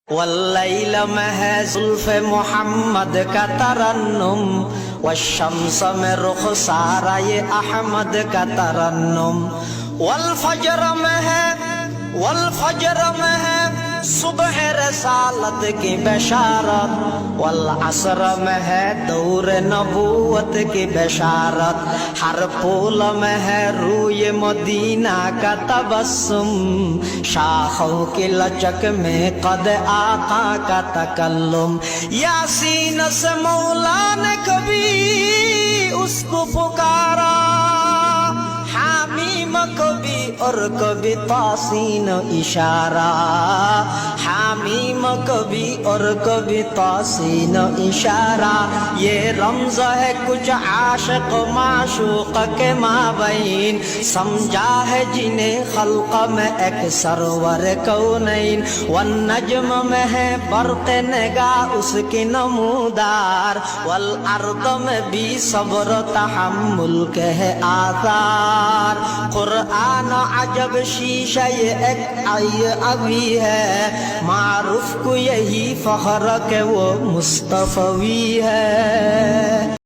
والليل में है जुल्फ़े मोहम्मद का तरन्नुम, वश्शम्स में रुख़सारा ये अहमद का तरन्नुम। वल फजर में है सुबह रसालत की बशारत, वल असर में है दौर नबूवत की बशारत। हर फूल में है रूए मदीना का तबस्सुम, शाखों की लचक में कद आका का तकल्लुम। यासीन से मौला ने कभी उसको पुकारा, हामीम कभी और कभी तासीन इशारा, हामीम कभी और कभी तासीन इशारा। ये रमज़ है कुछ आशिक़ माशूक़ के माबैन, समझा है जिन्हें खल्क़ में एक सरवर कौनैन। वन नज्म में है बर्क़ निगाह उसकी नमूदार, वल अर्द में भी सब्र तहम्मुल के है आसार। कुरान अजब शीशा ये एक आय अभी है, मारूफ को यही फख्र के वो मुस्तफ़वी है।